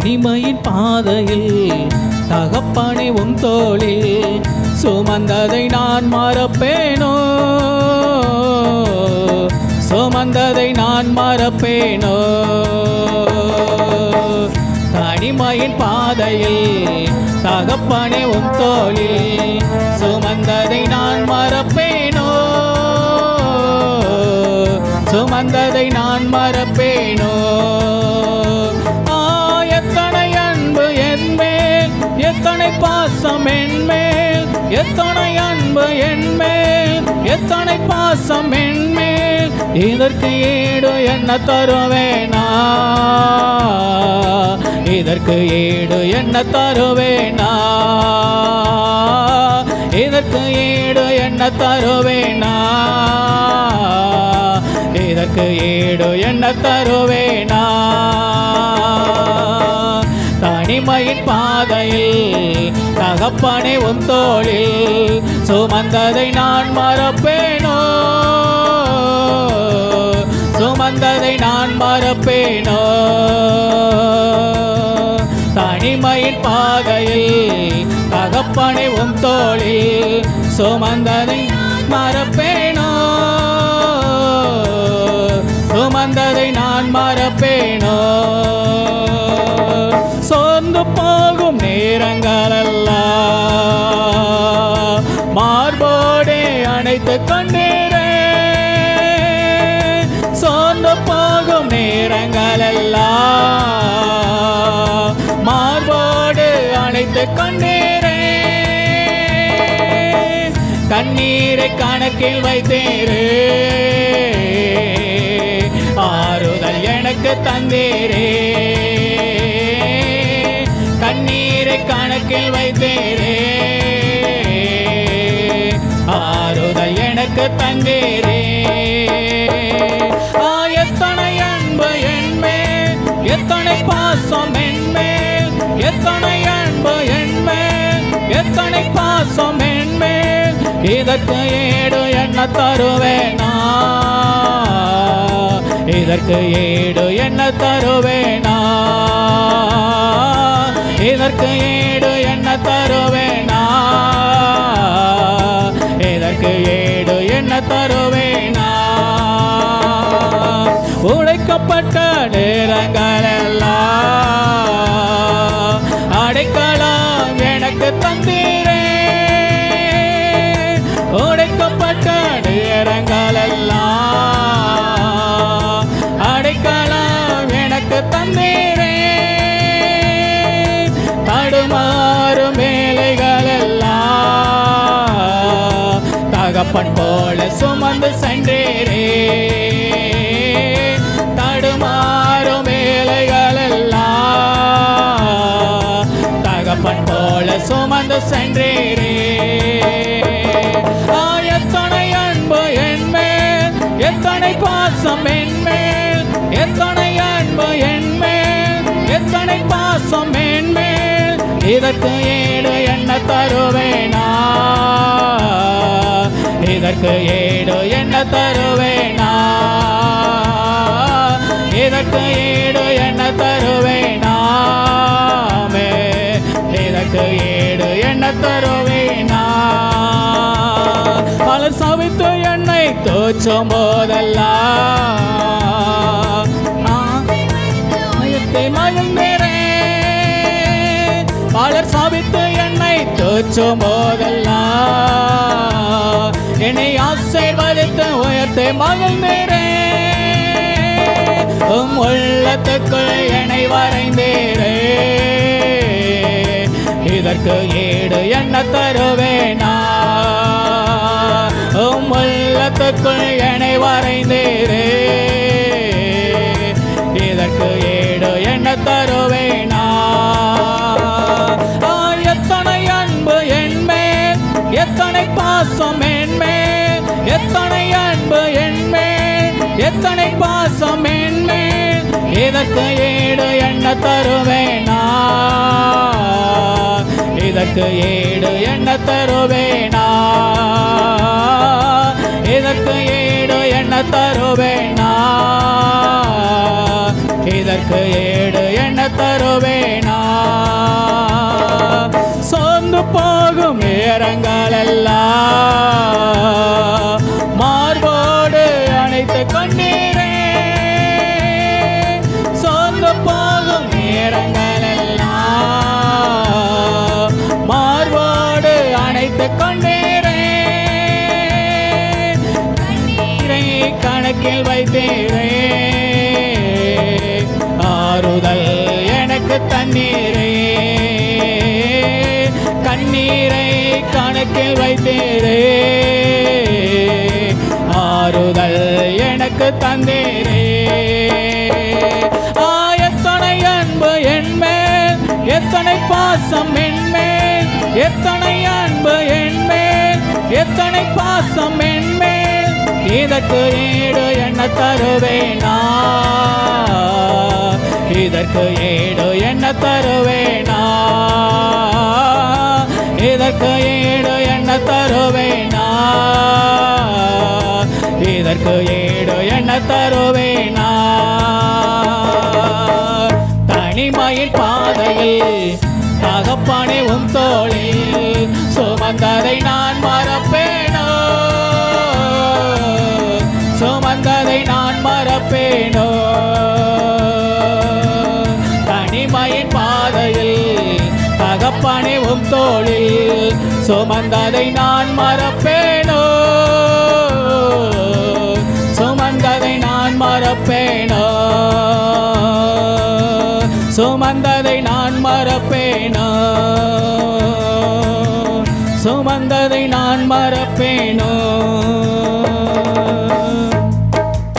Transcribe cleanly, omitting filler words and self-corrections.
தனிமையின் பாதையில் தகப்பனை உன் தோளில் சுமந்ததை நான் மறப்பேனோ, சுமந்ததை நான் மறப்பேனோ. தனிமையின் பாதையில் தகப்பனை உன் தோளில் சுமந்ததை நான் மறப்பேனோ, சுமந்ததை நான் மறப்பேனோ. எத்தனை அன்பு என் மேல், எத்தனை பாசம் என் மேல், எத்தனை அன்பு என் மேல், எத்தனை பாசம் என் மேல். இதற்கு ஈடு என்ன தருவேனா, இதற்கு ஈடு என்ன தருவேனா, இதற்கு ஈடு என்ன தருவேனா, இதற்கு ஈடு என்ன தருவேனா. தனிமையின் பாதையில் தகப்பனை உன் தோளில் சுமந்ததை நான் மறப்பேனோ, சுமந்ததை நான் மறப்பேனோ. தனிமையின் பாதையில் தகப்பனை உன் தோளில் சுமந்ததை மறப்பேனோ, சுமந்ததை நான் மறப்பேனோ. சோர்ந்து போகும் நேரங்களெல்லாம் மார்போடே அணைத்து கொண்டீரே, சோர்ந்து போகும் நேரங்களெல்லாம் மார்போடு அணைத்து கொண்டீரே. கண்ணீரை கணக்கில் வைத்தீரே, ஆறுதல் எனக்கு தந்தீரே. கண்ணீரை கணக்கில் வைத்தீரே, ஆறுதல் எனக்கு தந்தீரே. எத்தனை அன்பு என் மேல், எத்தனை பாசம் என் மேல், எத்தனை அன்பு என் மேல், எத்தனை பாசம் என் மேல். இதற்கு ஈடு என்ன தருவேனா, இதற்கு ஈடு என்ன தருவேனா, இதற்கு ஈடு என்ன தருவேனா, இதற்கு ஈடு என்ன தருவேனா. உடைக்கப்பட்ட நேரங்களெல்லாம் அடைக்கலம் எனக்கு தந்தீரே, உடைக்கப்பட்ட நேரங்களெல்லாம் அடைக்கலம் எனக்கு தந்தீரே. தடுமாறும் வேலைகளெல்லாம் தகப்பன் போல சுமந்து சென்றீரே, தடுமாறும் வேலைகளெல்லாம் தகப்பன் போல சுமந்து சென்றீரே. எத்தனை அன்பு என் மேல், எத்தனை பாசம் என் மேல், எத்தனை அன்பு என் மேல், எத்தனை பாசம் என் மேல். இதற்கு ஈடு என்ன தருவேனா, இதற்கு ஈடு என்ன தருவேனா, இதற்கு ஈடு என்ன தருவேனாமே, இதற்கு ஈடு என்ன தருவேனா. பலர் சவித்து என்னை தோற்றும் போதெல்லாம் மகிழ்ந்தேரே, பலர் சவித்து என்னை தோற்றும் போதெல்லாம் என்னை ஆசீர்வதித்து உயர்த்தி மகிழ்ந்தேரே. உள்ளத்துக்குள் என்னை வரைந்தேரே, இதற்கு ஈடு என்ன தருவேனா, உள்ளத்துக்குள் என்னை வரைந்தேரே, இதற்கு ஈடு என்ன தருவேனா. எத்தனை அன்பு என் மேல், எத்தனை பாசம் என் மேல், எத்தனை அன்பு என் மேல், எத்தனை பாசம் என் மேல். இதற்கு ஈடு என்ன தருவேனா, இதற்கு ஈடு என்ன தருவேனா, இதற்கு ஈடு என்ன தருவேனா, இதற்கு ஈடு என்ன தருவேனா? சோர்ந்து போகும் நேரங்கள் எல்லாம் மார்போடு அணைத்து கொண்டீரே. சோர்ந்து போகும் நேரங்கள் எல்லாம் மார்போடு அணைத்து கொண்டீரே. கண்ணீரை கணக்கில் வைத்தீரே. ஆறுதல் எனக்கு தண்ணீரே. கண்ணீரை கணக்கில் வைத்தீரே. ஆறுதல் எனக்கு தந்தீரே. எத்தனை அன்பு என்மேல், எத்தனை பாசம் என்மேல், எத்தனை அன்பு என்மேல், எத்தனை பாசம் என்மேல். இதற்கு ஈடு என்ன தருவேனா? இதற்கு ஈடு என்ன தருவேனா? இதற்கு ஈடு என்ன தருவேனா? இதற்கு ஈடு என்ன தருவேனா? தனிமையின் பாதையில் தகப்பனே உம் தோளில் சுமந்ததை நான் மறப்பேனோ? சுமந்ததை நான் மறப்பேனோ? தனிமையின் பாதையில் தகப்பனே உம் தோளில் சுமந்ததை நான் மறப்பேனோ? சுமந்ததை நான் மறப்பேனோ? சுமந்ததை நான் மறப்பேனோ? சுமந்ததை நான் மறப்பேனோ?